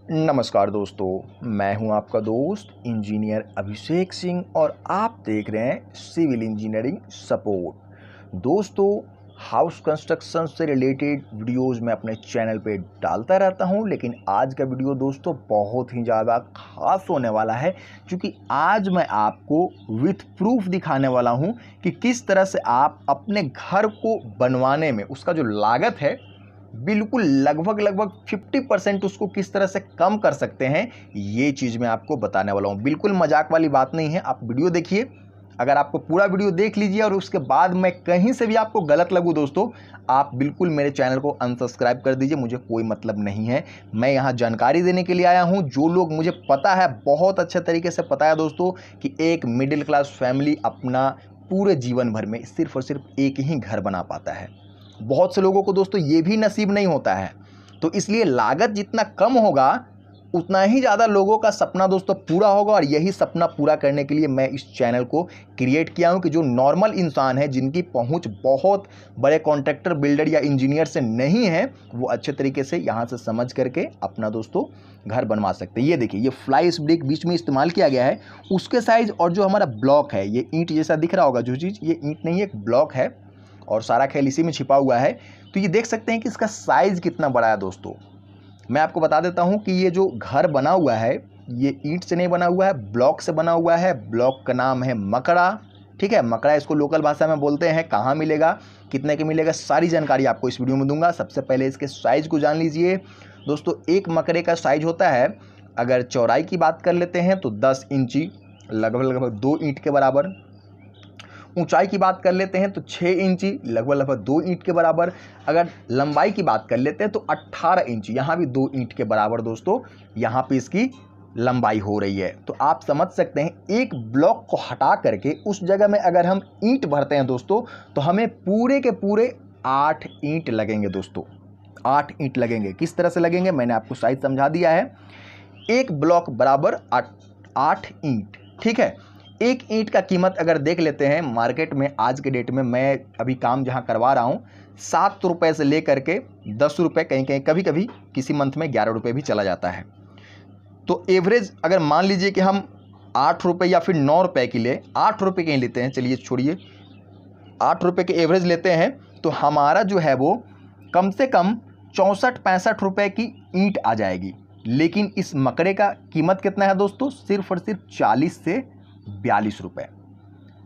नमस्कार दोस्तों, मैं हूं आपका दोस्त इंजीनियर अभिषेक सिंह और आप देख रहे हैं सिविल इंजीनियरिंग सपोर्ट। दोस्तों, हाउस कंस्ट्रक्शन से रिलेटेड वीडियोस मैं अपने चैनल पे डालता रहता हूं, लेकिन आज का वीडियो दोस्तों बहुत ही ज़्यादा खास होने वाला है, क्योंकि आज मैं आपको विथ प्रूफ दिखाने वाला हूं कि किस तरह से आप अपने घर को बनवाने में उसका जो लागत है बिल्कुल लगभग 50% उसको किस तरह से कम कर सकते हैं, ये चीज़ मैं आपको बताने वाला हूँ। बिल्कुल मजाक वाली बात नहीं है, आप वीडियो देखिए। अगर आपको पूरा वीडियो देख लीजिए और उसके बाद मैं कहीं से भी आपको गलत लगूँ दोस्तों, आप बिल्कुल मेरे चैनल को अनसब्सक्राइब कर दीजिए, मुझे कोई मतलब नहीं है। मैं यहाँ जानकारी देने के लिए आया हूँ। जो लोग मुझे पता है, बहुत अच्छे तरीके से पता है दोस्तों, कि एक मिडिल क्लास फैमिली अपना पूरे जीवन भर में सिर्फ और सिर्फ एक ही घर बना पाता है। बहुत से लोगों को दोस्तों ये भी नसीब नहीं होता है। तो इसलिए लागत जितना कम होगा उतना ही ज़्यादा लोगों का सपना दोस्तों पूरा होगा, और यही सपना पूरा करने के लिए मैं इस चैनल को क्रिएट किया हूं कि जो नॉर्मल इंसान है, जिनकी पहुंच बहुत बड़े कॉन्ट्रैक्टर, बिल्डर या इंजीनियर से नहीं है, वो अच्छे तरीके से यहां से समझ करके अपना दोस्तों घर बनवा सकते हैं। ये देखिए, ये फ्लाई ब्रिक बीच में इस्तेमाल किया गया है, उसके साइज और जो हमारा ब्लॉक है, ये ईंट जैसा दिख रहा होगा जो चीज़, ये ईंट नहीं है, एक ब्लॉक है और सारा खेल इसी में छिपा हुआ है। तो ये देख सकते हैं कि इसका साइज़ कितना बड़ा है दोस्तों। मैं आपको बता देता हूं कि ये जो घर बना हुआ है, ये ईंट से नहीं बना हुआ है, ब्लॉक से बना हुआ है। ब्लॉक का नाम है मकड़ा। ठीक है, मकड़ा इसको लोकल भाषा में बोलते हैं। कहाँ मिलेगा, कितने के मिलेगा, सारी जानकारी आपको इस वीडियो में दूंगा। सबसे पहले इसके साइज़ को जान लीजिए दोस्तों। एक मकड़े का साइज होता है, अगर चौड़ाई की बात कर लेते हैं तो 10 इंची, लगभग 2 ईंट के बराबर। ऊंचाई की बात कर लेते हैं तो 6 इंची, लगभग 2 ईंट के बराबर। अगर लंबाई की बात कर लेते हैं तो 18 इंची, यहाँ भी 2 ईंट के बराबर दोस्तों यहाँ पे इसकी लंबाई हो रही है। तो आप समझ सकते हैं, एक ब्लॉक को हटा करके उस जगह में अगर हम ईंट भरते हैं दोस्तों, तो हमें पूरे के पूरे 8 ईंट लगेंगे दोस्तों। 8 ईंट लगेंगे। किस तरह से लगेंगे मैंने आपको साइज समझा दिया है। एक ब्लॉक बराबर 8 ईंट। ठीक है, एक ईंट का कीमत अगर देख लेते हैं मार्केट में आज के डेट में, मैं अभी काम जहां करवा रहा हूं, 7 रुपए से लेकर के 10 रुपए, कहीं कहीं कभी कभी किसी मंथ में 11 रुपए भी चला जाता है। तो एवरेज अगर मान लीजिए कि हम 8 रुपए या फिर 9 रुपए के लिए, 8 रुपए के लेते हैं, चलिए छोड़िए, 8 रुपए के एवरेज लेते हैं, तो हमारा जो है वो कम से कम 64-65 रुपए की ईंट आ जाएगी। लेकिन इस मकड़े का कीमत कितना है दोस्तों, सिर्फ और सिर्फ 40 से 42 रुपए।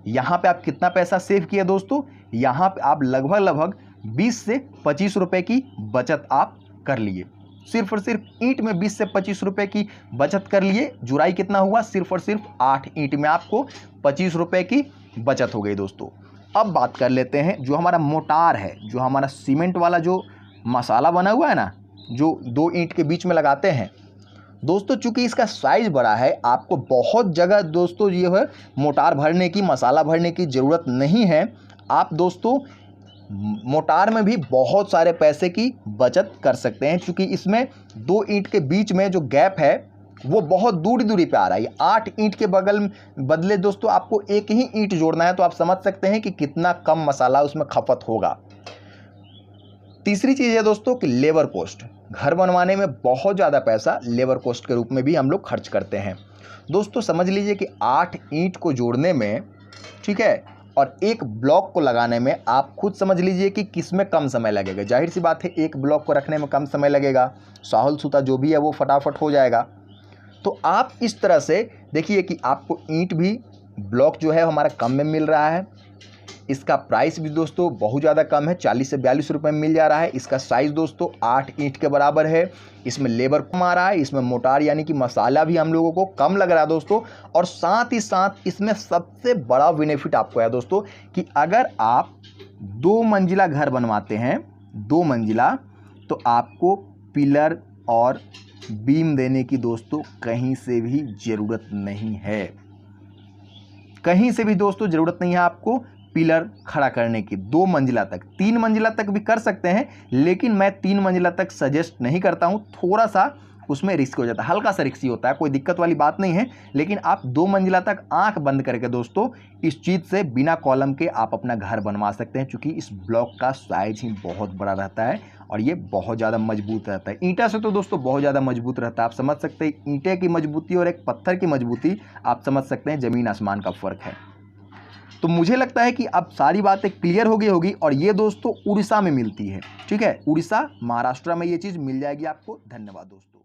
यहाँ पे आप कितना पैसा सेव किए दोस्तों, यहाँ पे आप लगभग 20 से 25 रुपए की बचत आप कर लिए। सिर्फ और सिर्फ ईंट में 20 से 25 रुपए की बचत कर लिए। जुराई कितना हुआ, सिर्फ और सिर्फ 8 ईंट में आपको 25 रुपए की बचत हो गई दोस्तों। अब बात कर लेते हैं जो हमारा मोटार है, जो हमारा सीमेंट वाला जो मसाला बना हुआ है ना, जो 2 ईंट के बीच में लगाते हैं दोस्तों। चूंकि इसका साइज बड़ा है, आपको बहुत जगह दोस्तों ये है मोटार भरने की, मसाला भरने की ज़रूरत नहीं है। आप दोस्तों मोटार में भी बहुत सारे पैसे की बचत कर सकते हैं, क्योंकि इसमें 2 ईंट के बीच में जो गैप है वो बहुत दूरी पे आ रहा है। 8 ईंट के बदले दोस्तों आपको एक ही ईंट जोड़ना है, तो आप समझ सकते हैं कि कितना कम मसाला उसमें खपत होगा। तीसरी चीज़ है दोस्तों कि लेबर कॉस्ट। घर बनवाने में बहुत ज़्यादा पैसा लेबर कॉस्ट के रूप में भी हम लोग खर्च करते हैं दोस्तों। समझ लीजिए कि 8 ईंट को जोड़ने में, ठीक है, और एक ब्लॉक को लगाने में, आप खुद समझ लीजिए कि किस में कम समय लगेगा। जाहिर सी बात है, एक ब्लॉक को रखने में कम समय लगेगा, साहुल सूता जो भी है वो फटाफट हो जाएगा। तो आप इस तरह से देखिए कि आपको ईंट भी, ब्लॉक जो है हमारा कम में मिल रहा है। इसका प्राइस भी दोस्तों बहुत ज़्यादा कम है, 40 से 42 रुपये में मिल जा रहा है। इसका साइज़ दोस्तों 8 ईंट के बराबर है। इसमें लेबर कम आ रहा है, इसमें मोटार यानी कि मसाला भी हम लोगों को कम लग रहा है दोस्तों। और साथ ही साथ इसमें सबसे बड़ा बेनिफिट आपको है दोस्तों कि अगर आप 2 मंजिला घर बनवाते हैं, 2 मंजिला, तो आपको पिलर और बीम देने की दोस्तों कहीं से भी ज़रूरत नहीं है। कहीं से भी दोस्तों ज़रूरत नहीं है आपको पिलर खड़ा करने की। 2 मंजिला तक, 3 मंजिला तक भी कर सकते हैं, लेकिन मैं 3 मंजिला तक सजेस्ट नहीं करता हूं। थोड़ा सा उसमें रिस्क हो जाता है, हल्का सा रिस्की होता है, कोई दिक्कत वाली बात नहीं है। लेकिन आप 2 मंजिला तक आंख बंद करके दोस्तों इस चीज़ से बिना कॉलम के आप अपना घर बनवा सकते हैं, क्योंकि इस ब्लॉक का साइज ही बहुत बड़ा रहता है और ये बहुत ज़्यादा मजबूत रहता है। ईंटा से तो दोस्तों बहुत ज़्यादा मजबूत रहता है। आप समझ सकते हैं ईंटे की मजबूती और एक पत्थर की मजबूती, आप समझ सकते हैं ज़मीन आसमान का फ़र्क है। तो मुझे लगता है कि अब सारी बातें क्लियर हो गई होगी। और ये दोस्तों उड़ीसा में मिलती है, ठीक है, उड़ीसा महाराष्ट्र में ये चीज़ मिल जाएगी आपको। धन्यवाद दोस्तों।